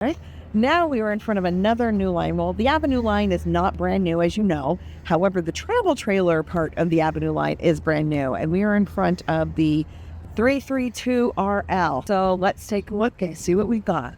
Right? Now we are in front of another new line. Well, the Avenue line is not brand new, as you know. However, the travel trailer part of the Avenue line is brand new, and we are in front of the 332RL. So let's take a look and see what we got.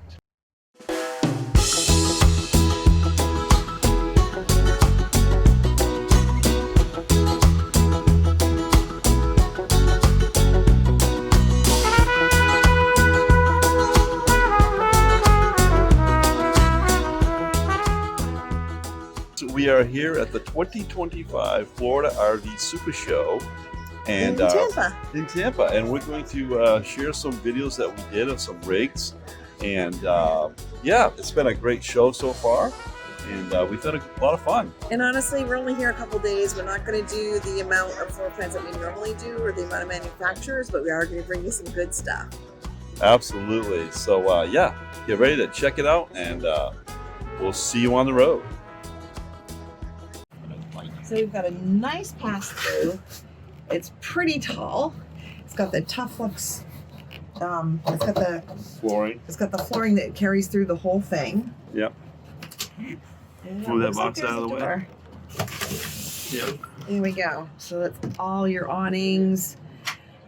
We are here at the 2025 Florida RV SuperShow and in Tampa, and we're going to share some videos that we did of some rigs, and yeah, it's been a great show so far, and we've had a lot of fun. And honestly, we're only here a couple days. We're not going to do the amount of floor plans that we normally do or the amount of manufacturers, but we are going to bring you some good stuff. Absolutely. So yeah, get ready to check it out, and we'll see you on the road. So we've got a nice pass-through. It's pretty tall. It's got the tough looks. It's got the flooring. It's got the flooring that carries through the whole thing. Yep. Move that box out of the way. Yep. There we go. So that's all your awnings,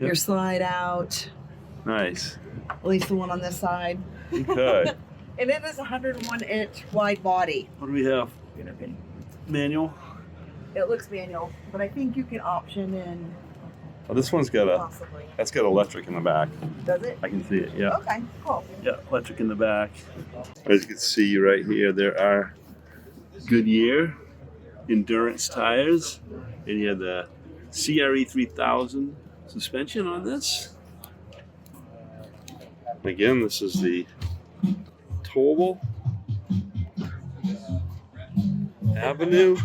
your slide out. Nice. At least the one on this side. Okay. And it is a 101-inch wide body. What do we have? Manual. It looks manual, but I think you can option in. Oh, this one's got possibly. That's got electric in the back. Does it? I can see it, yeah. Okay, cool. Yeah, electric in the back. As you can see right here, there are Goodyear endurance tires, and you have the CRE 3000 suspension on this. Again, this is the towable Avenue.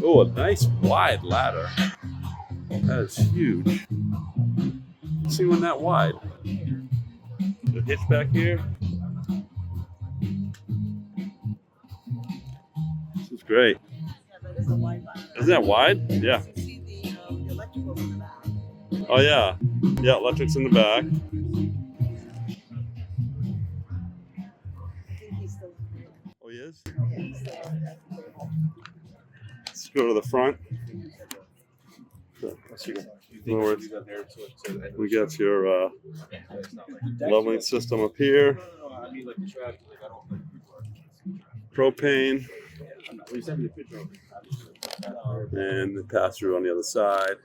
Oh, a nice wide ladder. That is huge. See one that wide. The hitch back here. This is great. Yeah, that is a wide ladder. Isn't that wide? Yeah. You see the electrical in the back. Oh yeah. Yeah, electric's in the back. I think he's still. Oh, he is? Yeah, he's still on that. Let's go to the front. We got your leveling system up here. Propane. And the pass-through on the other side.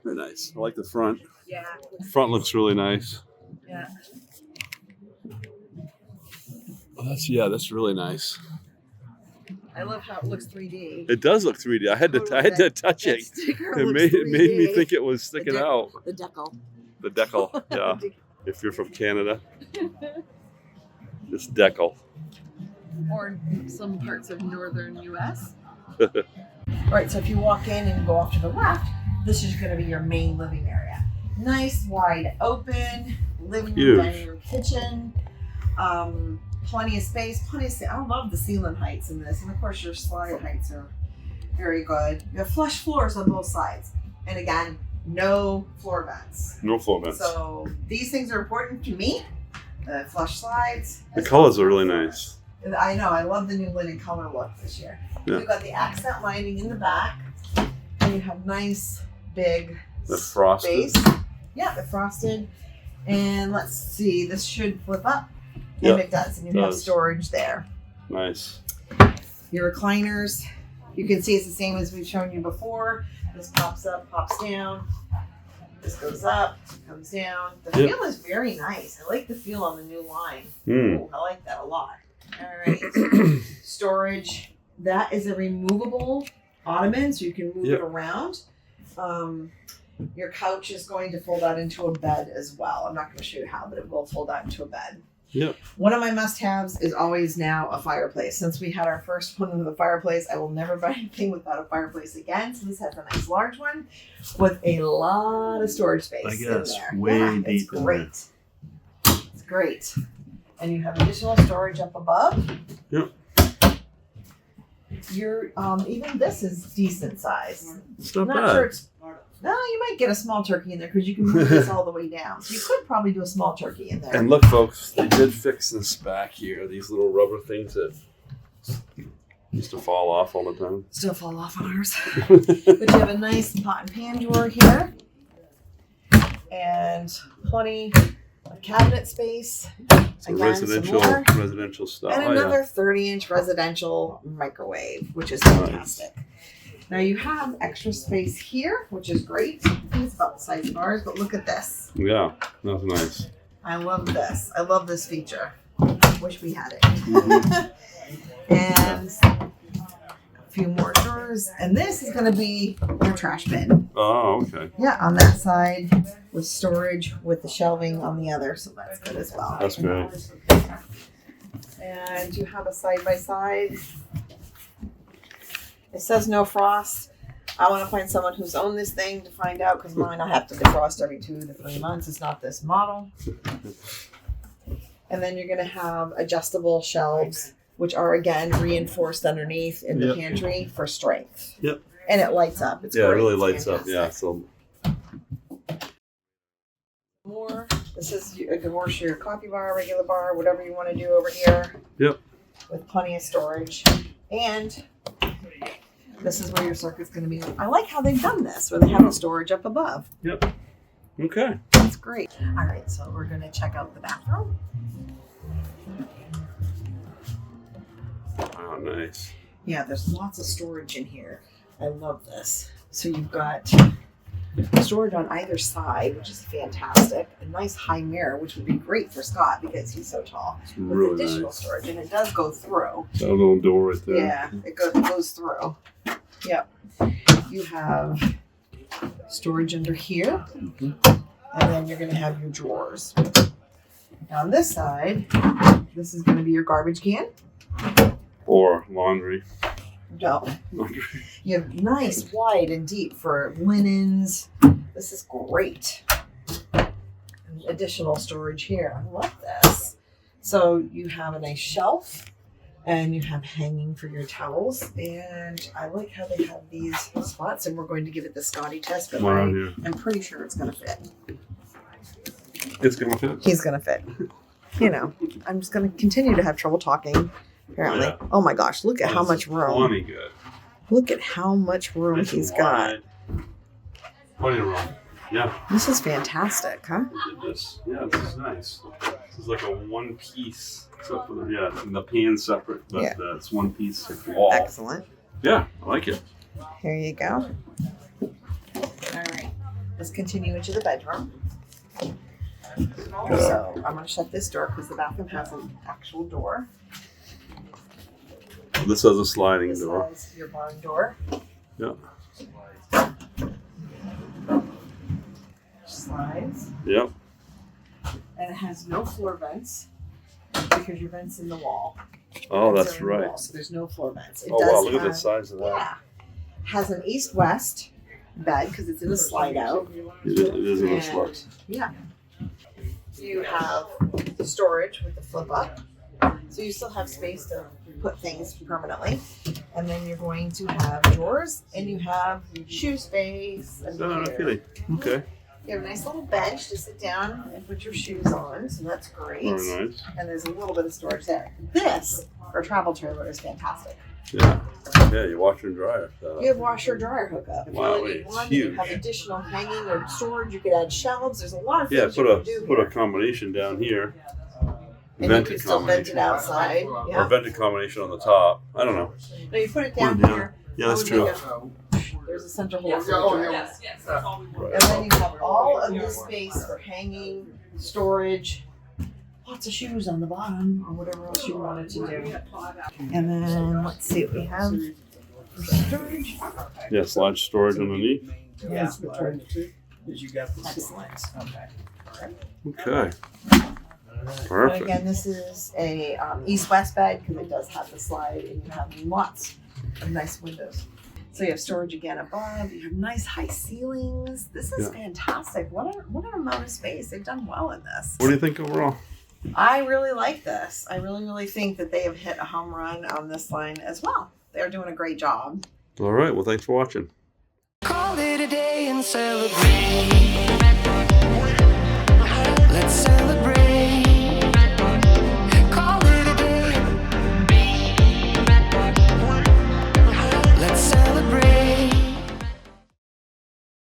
Very nice. I like the front. Yeah. Front looks really nice. Yeah. Oh, that's really nice. I love how it looks 3D. It does look 3D. I had to touch it. It made me think it was sticking out. The decal. The decal, yeah. If you're from Canada, this decal. Or some parts of northern U.S. All right, so if you walk in and go off to the left, this is going to be your main living area. Nice, wide open living room, dining room, kitchen. Plenty of space, I love the ceiling heights in this, and of course your slide heights are very good. You have flush floors on both sides, and again, no floor vents. No floor vents. So these things are important to me. The flush slides. The colors are really nice. I know, I love the new linen color look this year. Yeah. We've got the accent lining in the back, and you have nice big frosted. space. Yeah, the frosted. And let's see, this should flip up. And it does, and you have storage there. Nice. Your recliners, you can see it's the same as we've shown you before. This pops up, pops down. This goes up, comes down. The feel is very nice. I like the feel on the new line. Ooh, I like that a lot. All right. Storage. That is a removable ottoman, so you can move it around. Your couch is going to fold out into a bed as well. I'm not going to show you how, but it will fold out into a bed. Yep. One of my must-haves is always now a fireplace. Since we had our first one with a fireplace, I will never buy anything without a fireplace again. So this has a nice large one with a lot of storage space. I guess in there. way deep. It's great. It's great. And you have additional storage up above. Yep. Your even this is decent size. It's not I'm bad. not sure it's No, you might get a small turkey in there because you can move this all the way down. So you could probably do a small turkey in there. And look, folks, they did fix this back here. These little rubber things that used to fall off all the time. Still fall off on ours. But you have a nice pot and pan drawer here. And plenty of cabinet space. So Again, residential style. And another 30-inch residential microwave, which is fantastic. Nice. Now you have extra space here, which is great. It's about the size of ours, but look at this. Yeah, that's nice. I love this. I love this feature. Wish we had it. And a few more drawers. And this is going to be your trash bin. Oh, okay. Yeah, on that side with storage with the shelving on the other. So that's good as well. That's great. And you have a side-by-side. It says no frost. I want to find someone who's owned this thing to find out because mine I have to defrost every 2 to 3 months. It's not this model. And then you're going to have adjustable shelves, which are again reinforced underneath in the pantry for strength. Yep. And it lights up. It's great. It really it's lights fantastic. up. Yeah. So more. This is you can wash your coffee bar, regular bar, whatever you want to do over here. Yep. With plenty of storage. And this is where your circuit's going to be. I like how they've done this, where they have the storage up above. Yep. Okay. That's great. All right, so we're going to check out the bathroom. Oh, nice. Yeah, there's lots of storage in here. I love this. So you've got storage on either side, which is fantastic. A nice high mirror, which would be great for Scott because he's so tall. It's With really additional nice. storage, and it does go through. That little door right there. Yeah, it goes through. Yep. You have storage under here, and then you're going to have your drawers. Now on this side, this is going to be your garbage can. Or laundry. No. Laundry. You have nice, wide, and deep for linens. This is great. And additional storage here. I love this. So you have a nice shelf, and you have hanging for your towels. And I like how they have these spots, and we're going to give it the Scotty test, but I'm pretty sure it's going to fit. It's going to fit? He's going to fit. You know, I'm just going to continue to have trouble talking, apparently. Yeah. Oh my gosh, look at how much room. Plenty good. Look at how much room Nice he's and got. wide. Plenty of room. Yeah. This is fantastic, huh? Look at this. Yeah, this is nice. This is like a one piece, except for the pan's separate, but it's one piece wall. Excellent. Yeah, I like it. Here you go. All right, let's continue into the bedroom. So I'm going to shut this door because the bathroom has an actual door. This has a sliding This door. has your barn door. Yeah. Slides. Yep. And it has no floor vents because your vent's in the wall. Oh, Vents that's are in the right. wall, so there's no floor vents. It Oh, does wow. Look at have- the size of that. Yeah. Has an east-west bed because it's in a slide out. It is in a And, slide. yeah. You have the storage with the flip up. So you still have space to put things permanently. And then you're going to have drawers and you have shoe space. No, no kidding. Okay. You have a nice little bench to sit down and put your shoes on. So that's great. Very nice. And there's a little bit of storage there. This, for a travel trailer, is fantastic. Yeah. Yeah, your washer and dryer. You have washer dryer hookup. If Wow, you only need it's one, huge. you have additional hanging or storage. You could add shelves. There's a lot of Yeah, things put you a can do put here. a combination down here. And you can still vent it outside. Or Yeah. vented combination on the top. I don't know. No, you put it Put down it down. here. Yeah, that's That would true. make there's a center hole. For your dryer. Right. And then you have all of this space for hanging, storage, lots of shoes on the bottom, or whatever else you wanted to do. And then let's see what we have for storage. Yeah, slide storage underneath. Yeah. Excellent. Okay. And Perfect. again, this is a east-west bed because it does have the slide, and you have lots of nice windows. So you have storage again above. You have nice high ceilings. This is fantastic. What an amount of space. They've done well in this. What do you think overall? I really like this. I really think that they have hit a home run on this line as well. They're doing a great job. All right. Well, thanks for watching. Call call it a day and celebrate.